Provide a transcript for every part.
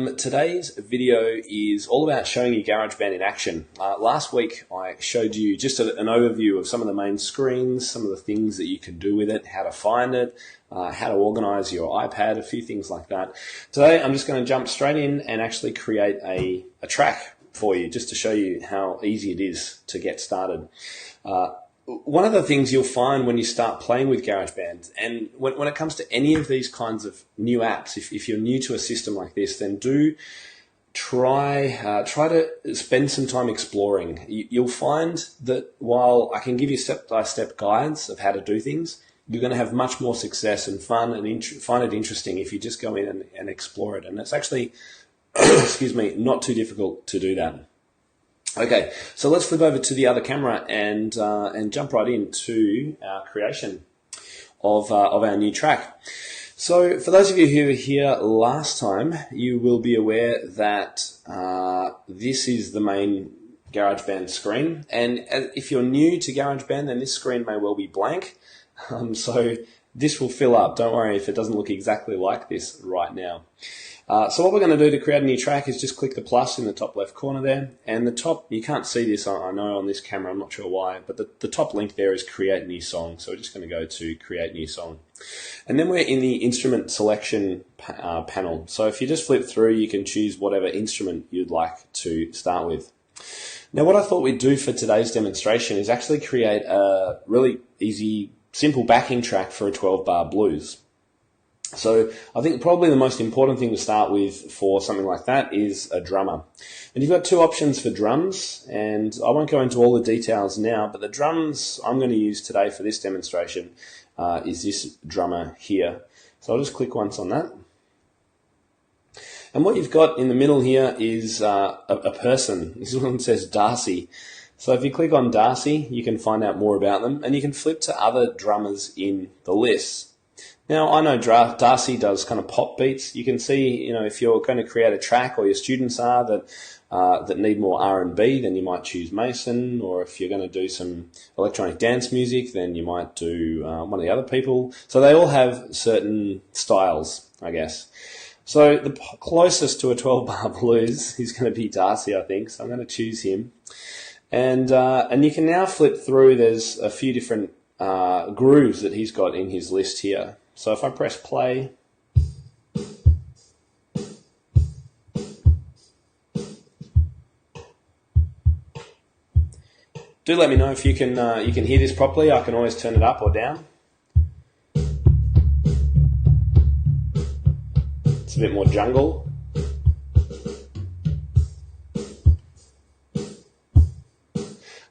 Today's video is all about showing you GarageBand in action. Last week I showed you just an overview of some of the main screens, some of the things that you can do with it, how to find it, how to organize your iPad, a few things like that. Today I'm just going to jump straight in and actually create a track for you just to show you how easy it is to get started. One of the things you'll find when you start playing with GarageBand, and when it comes to any of these kinds of new apps, if you're new to a system like this, then do try to spend some time exploring. You'll find that while I can give you step-by-step guides of how to do things, you're going to have much more success and fun and find it interesting if you just go in and explore it. And it's actually, excuse me, not too difficult to do that. Okay, so let's flip over to the other camera and jump right into our creation of our new track. So for those of you who were here last time, you will be aware that this is the main GarageBand screen. And if you're new to GarageBand, then this screen may well be blank. So this will fill up. Don't worry if it doesn't look exactly like this right now. So what we're going to do to create a new track is just click the plus in the top left corner there, and the top, you can't see this, I know on this camera, I'm not sure why, but the top link there is create new song. So we're just going to go to create new song. And then we're in the instrument selection panel. So if you just flip through, you can choose whatever instrument you'd like to start with. Now what I thought we'd do for today's demonstration is actually create a really easy, simple backing track for a 12-bar blues. So I think probably the most important thing to start with for something like that is a drummer. And you've got two options for drums, and I won't go into all the details now, but the drums I'm going to use today for this demonstration is this drummer here. So I'll just click once on that. And what you've got in the middle here is a person. This one says Darcy. So if you click on Darcy, you can find out more about them, and you can flip to other drummers in the list. Now, I know Darcy does kind of pop beats. You can see, if you're going to create a track, or your students are that need more R&B, then you might choose Mason. Or if you're going to do some electronic dance music, then you might do one of the other people. So they all have certain styles, I guess. So the closest to a 12-bar blues is going to be Darcy, I think. So I'm going to choose him. And you can now flip through. There's a few different grooves that he's got in his list here. So if I press play, do let me know if you can hear this properly. I can always turn it up or down. It's a bit more jungle.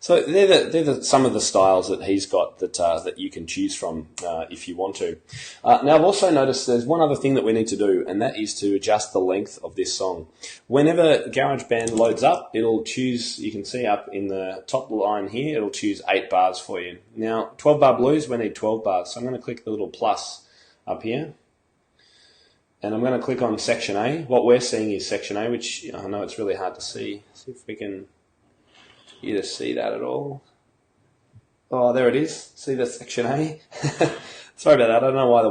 So they're some of the styles that he's got that you can choose from if you want to. Now I've also noticed there's one other thing that we need to do, and that is to adjust the length of this song. Whenever GarageBand loads up, it'll choose, you can see up in the top line here, it'll choose 8 bars for you. Now 12-bar blues, we need 12 bars, so I'm going to click the little plus up here. And I'm going to click on section A. What we're seeing is section A, which I know it's really hard to see. See if we can either see that at all. Oh, there it is. See the section A? Sorry about that. I don't know why the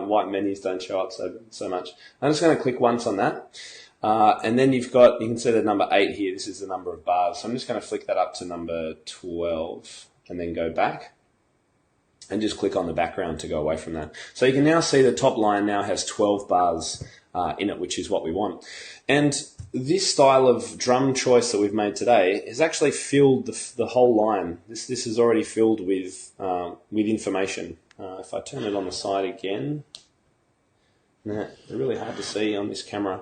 white menus don't show up so much. I'm just going to click once on that. And then you can see the number 8 here. This is the number of bars. So I'm just going to flick that up to number 12 and then go back and just click on the background to go away from that. So you can now see the top line now has 12 bars in it, which is what we want. And this style of drum choice that we've made today has actually filled the whole line. This is already filled with information. If I turn it on the side again, they're really hard to see on this camera.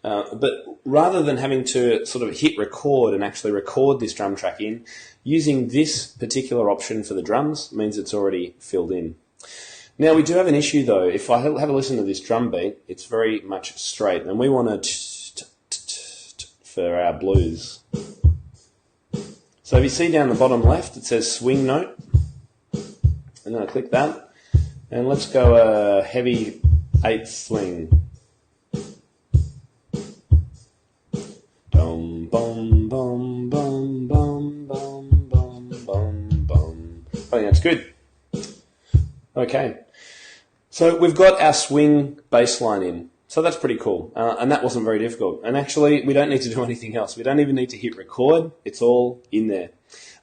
But rather than having to sort of hit record and actually record this drum track in, using this particular option for the drums means it's already filled in. Now we do have an issue though. If I have a listen to this drum beat, it's very much straight, and we want to for our blues. So if you see down the bottom left, it says swing note. I'm going to click that, and let's go a heavy 8th swing. Dum bum bum bum bum bum bum bum bum. I think that's good. Okay, so we've got our swing bass line in. So that's pretty cool. And that wasn't very difficult. And actually, we don't need to do anything else. We don't even need to hit record. It's all in there.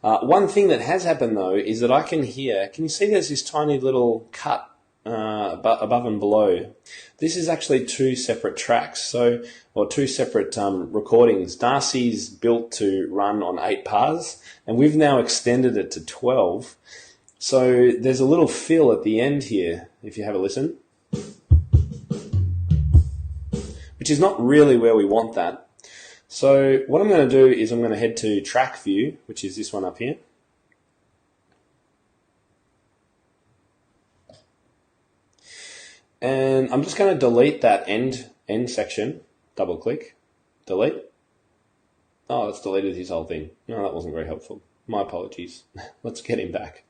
One thing that has happened, though, is that I can hear, can you see there's this tiny little cut above and below? This is actually two separate tracks, or two separate recordings. Darcy's built to run on 8 pars, and we've now extended it to 12. So there's a little fill at the end here, if you have a listen, which is not really where we want that. So what I'm going to do is I'm going to head to track view, which is this one up here. And I'm just going to delete that end section, double click, delete. Oh, that's deleted his whole thing. No, that wasn't very helpful. My apologies. Let's get him back.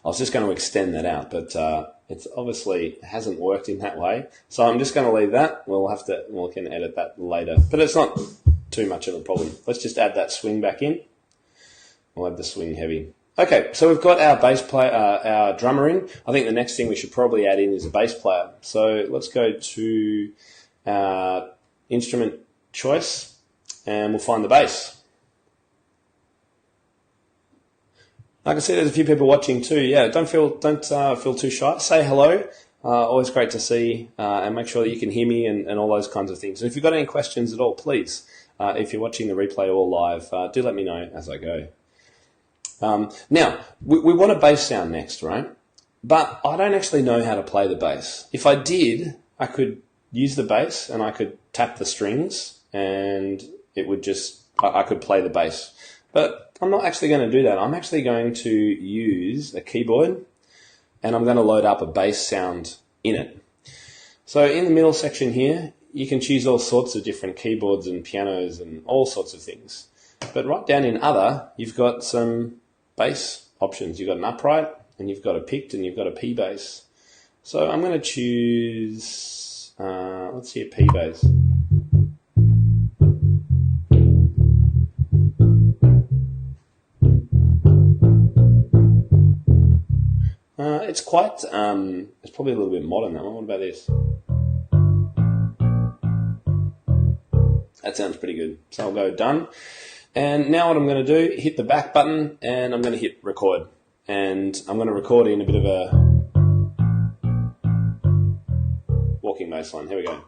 I was just going to extend that out, but it's obviously hasn't worked in that way. So I'm just going to leave that. We can edit that later, but it's not too much of a problem. Let's just add that swing back in. We'll have the swing heavy. Okay, so we've got our bass player, our drummer in. I think the next thing we should probably add in is a bass player. So let's go to our instrument choice, and we'll find the bass. I can see there's a few people watching too. Yeah, don't feel too shy. Say hello. Always great to see, and make sure that you can hear me and all those kinds of things. And if you've got any questions at all, please, if you're watching the replay or live, do let me know as I go. Now, we want a bass sound next, right? But I don't actually know how to play the bass. If I did, I could use the bass and I could tap the strings and it would I could play the bass. But I'm not actually going to do that. I'm actually going to use a keyboard and I'm going to load up a bass sound in it. So in the middle section here, you can choose all sorts of different keyboards and pianos and all sorts of things. But right down in other, you've got some bass options. You've got an upright and you've got a picked and you've got a P bass. So I'm going to choose, let's see, a P bass. It's probably a little bit modern, that one. What about this? That sounds pretty good. So I'll go done. And now what I'm going to do, hit the back button and I'm going to hit record. And I'm going to record in a bit of a walking bass line. Here we go.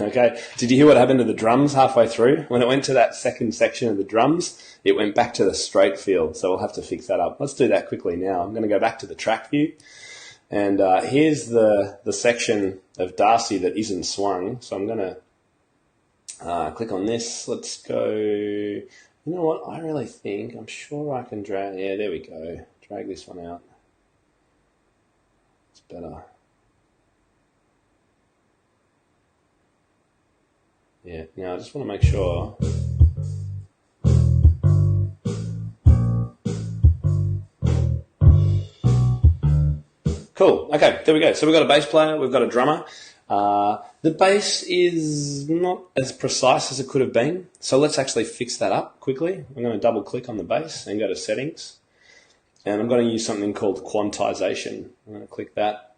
Okay, did you hear what happened to the drums halfway through? When it went to that second section of the drums, it went back to the straight feel, so we'll have to fix that up. Let's do that quickly now. I'm going to go back to the track view, and here's the section of Darcy that isn't swung, so I'm going to click on this. Let's go, you know what, I'm sure I can drag, yeah, there we go, drag this one out. It's better. Yeah, now I just want to make sure. Cool, okay, there we go. So we've got a bass player, we've got a drummer. The bass is not as precise as it could have been, so let's actually fix that up quickly. I'm going to double click on the bass and go to settings. And I'm going to use something called quantization. I'm going to click that.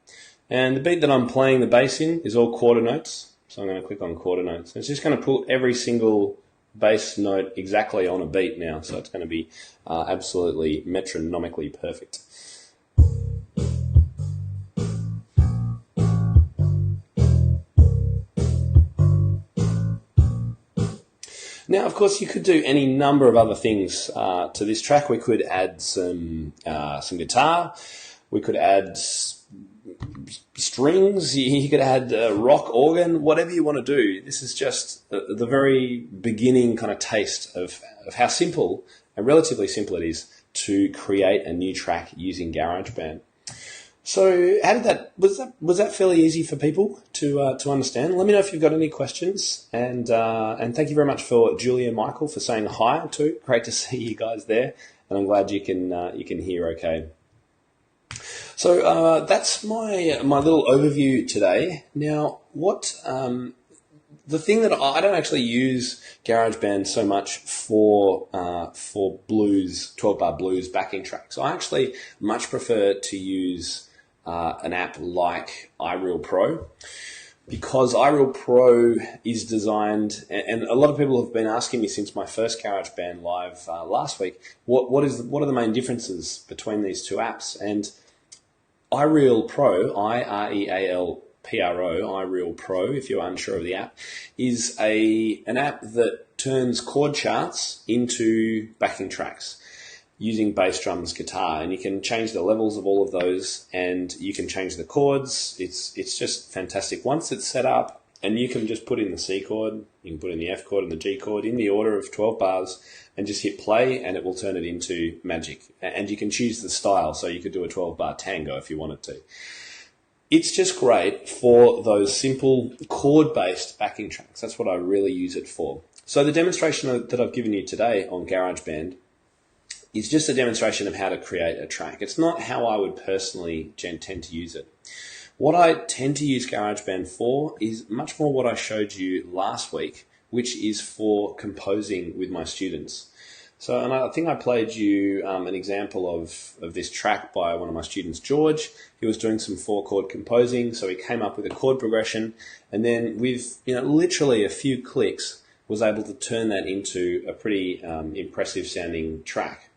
And the beat that I'm playing the bass in is all quarter notes. So I'm going to click on quarter notes. It's just going to put every single bass note exactly on a beat now. So it's going to be absolutely metronomically perfect. Now, of course, you could do any number of other things to this track. We could add some guitar. We could add strings, you could add a rock organ, whatever you want to do. This is just the very beginning kind of taste of how simple and relatively simple it is to create a new track using GarageBand. So how did was that fairly easy for people to understand? Let me know if you've got any questions, and thank you very much for Julia and Michael for saying hi too. Great to see you guys there, and I'm glad you can hear okay. So that's my little overview today. Now, the thing that I don't actually use GarageBand so much for blues, 12-bar blues backing tracks. I actually much prefer to use an app like iReal Pro, because iReal Pro is designed, and a lot of people have been asking me since my first GarageBand Live last week, what are the main differences between these two apps? And iReal Pro, IREAL Pro, iReal Pro, if you're unsure of the app, is an app that turns chord charts into backing tracks using bass, drums, guitar, and you can change the levels of all of those, and you can change the chords. It's just fantastic. Once it's set up, and you can just put in the C chord, you can put in the F chord and the G chord in the order of 12 bars, and just hit play, and it will turn it into magic. And you can choose the style, so you could do a 12-bar tango if you wanted to. It's just great for those simple chord-based backing tracks. That's what I really use it for. So the demonstration that I've given you today on GarageBand is just a demonstration of how to create a track. It's not how I would personally tend to use it. What I tend to use GarageBand for is much more what I showed you last week, which is for composing with my students. So, and I think I played you an example of this track by one of my students, George. He was doing some 4-chord composing, so he came up with a chord progression, and then with literally a few clicks, was able to turn that into a pretty impressive sounding track.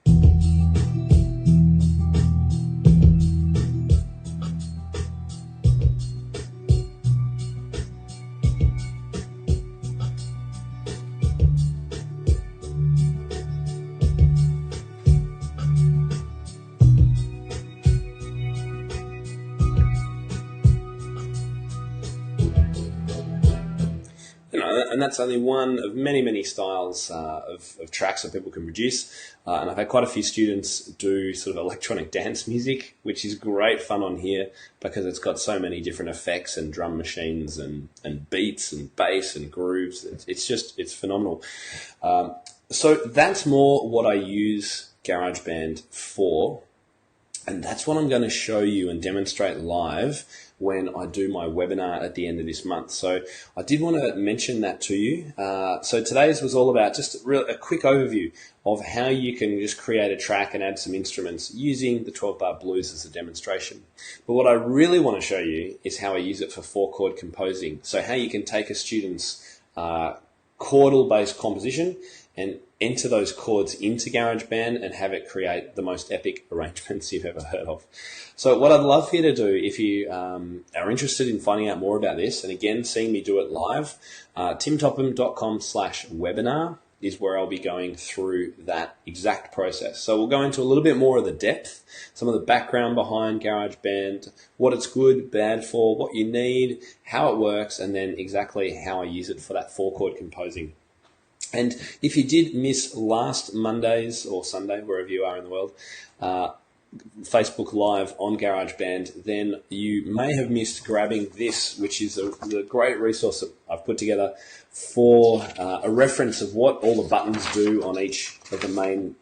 And that's only one of many, many styles of tracks that people can produce. And I've had quite a few students do sort of electronic dance music, which is great fun on here because it's got so many different effects and drum machines and beats and bass and grooves. It's phenomenal. So that's more what I use GarageBand for. And that's what I'm going to show you and demonstrate live when I do my webinar at the end of this month. So I did want to mention that to you. So today's was all about just a quick overview of how you can just create a track and add some instruments using the 12-bar blues as a demonstration. But what I really want to show you is how I use it for 4-chord composing. So how you can take a student's chordal-based composition and enter those chords into GarageBand and have it create the most epic arrangements you've ever heard of. So what I'd love for you to do, if you are interested in finding out more about this, and again, seeing me do it live, timtopham.com/webinar is where I'll be going through that exact process. So we'll go into a little bit more of the depth, some of the background behind GarageBand, what it's good, bad for, what you need, how it works, and then exactly how I use it for that 4-chord composing. And if you did miss last Monday's or Sunday, wherever you are in the world, Facebook Live on GarageBand, then you may have missed grabbing this, which is a great resource that I've put together for a reference of what all the buttons do on each of the main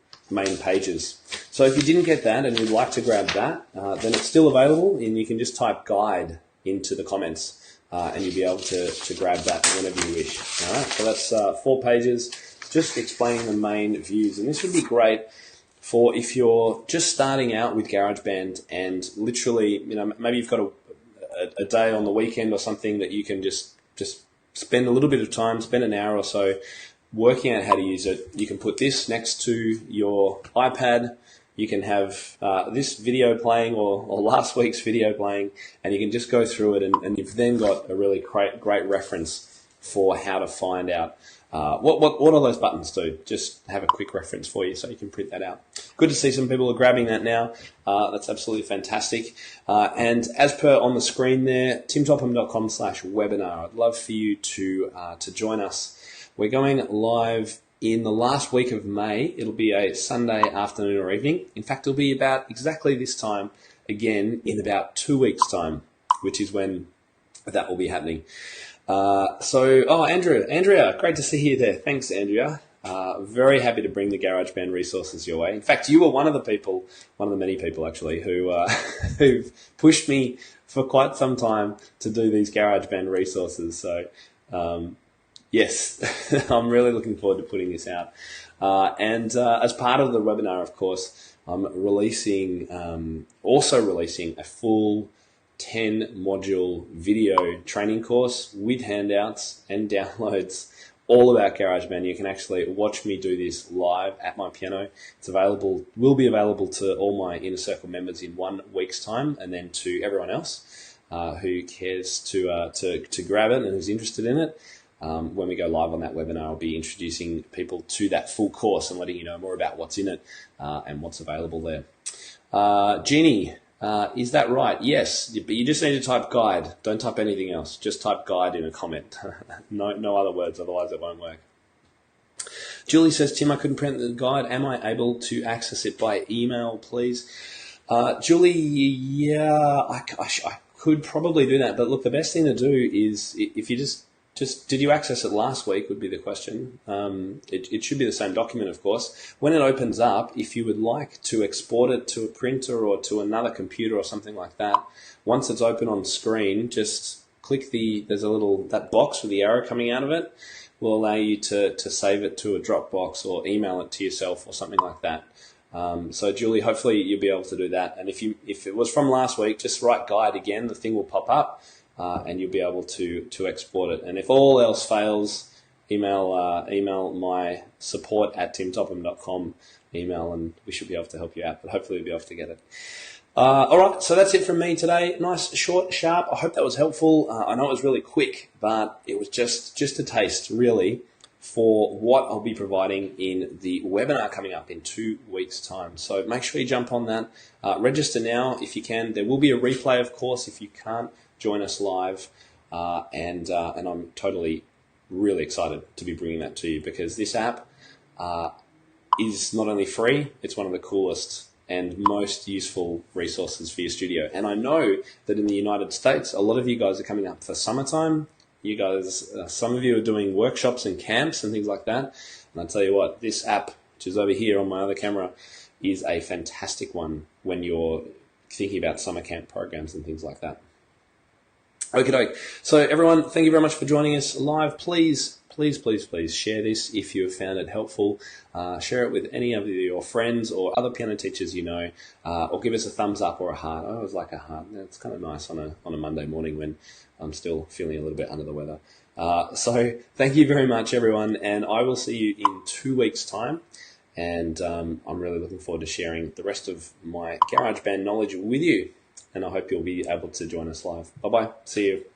pages. So if you didn't get that and you'd like to grab that, then it's still available, and you can just type guide into the comments. And you'll be able to grab that whenever you wish. All right, so that's 4 pages, just explaining the main views. And this would be great for if you're just starting out with GarageBand and literally, maybe you've got a day on the weekend or something that you can just spend a little bit of time, spend an hour or so working out how to use it. You can put this next to your iPad. You can have this video playing or last week's video playing, and you can just go through it, and you've then got a really great reference for how to find out what all those buttons do. Just have a quick reference for you so you can print that out. Good to see some people are grabbing that now. That's absolutely fantastic. And as per on the screen there, timtopham.com/webinar. I'd love for you to join us. We're going live in the last week of May. It'll be a Sunday afternoon or evening. In fact, it'll be about exactly this time again in about 2 weeks' time, which is when that will be happening. Andrea, great to see you there. Thanks, Andrea. Very happy to bring the GarageBand resources your way. In fact, you were one of the many people actually who've pushed me for quite some time to do these GarageBand resources. So, yes, I'm really looking forward to putting this out. As part of the webinar, of course, I'm also releasing a full 10-module video training course with handouts and downloads all about GarageBand. You can actually watch me do this live at my piano. It's will be available to all my InnerCircle members in 1 week's time, and then to everyone else who cares to grab it and who's interested in it. When we go live on that webinar, I'll be introducing people to that full course and letting you know more about what's in it and what's available there. Jeannie, is that right? Yes, but you just need to type guide. Don't type anything else. Just type guide in a comment. No other words, otherwise it won't work. Julie says, Tim, I couldn't print the guide. Am I able to access it by email, please? Julie, yeah, I could probably do that. But look, the best thing to do is if you just did you access it last week would be the question. It should be the same document, of course. When it opens up, if you would like to export it to a printer or to another computer or something like that, once it's open on screen, just click there's that box with the arrow coming out of it, will allow you to save it to a Dropbox or email it to yourself or something like that. So Julie, hopefully you'll be able to do that. And if it was from last week, just write guide again, the thing will pop up. And you'll be able to export it. And if all else fails, email my support@timtopham.com email, and we should be able to help you out. But hopefully we'll be able to get it. All right, so that's it from me today. Nice, short, sharp. I hope that was helpful. I know it was really quick, but it was just a taste, really, for what I'll be providing in the webinar coming up in 2 weeks' time. So make sure you jump on that. Register now if you can. There will be a replay, of course, if you can't join us live, and I'm totally really excited to be bringing that to you, because this app is not only free, it's one of the coolest and most useful resources for your studio. And I know that in the United States, a lot of you guys are coming up for summertime. You guys, some of you are doing workshops and camps and things like that. And I'll tell you what, this app, which is over here on my other camera, is a fantastic one when you're thinking about summer camp programs and things like that. Okay, so everyone, thank you very much for joining us live. Please share this if you have found it helpful. Share it with any of your friends or other piano teachers you know, or give us a thumbs up or a heart. I always like a heart. It's kind of nice on a Monday morning when I'm still feeling a little bit under the weather. So thank you very much, everyone, and I will see you in 2 weeks' time. And I'm really looking forward to sharing the rest of my GarageBand knowledge with you. And I hope you'll be able to join us live. Bye-bye. See you.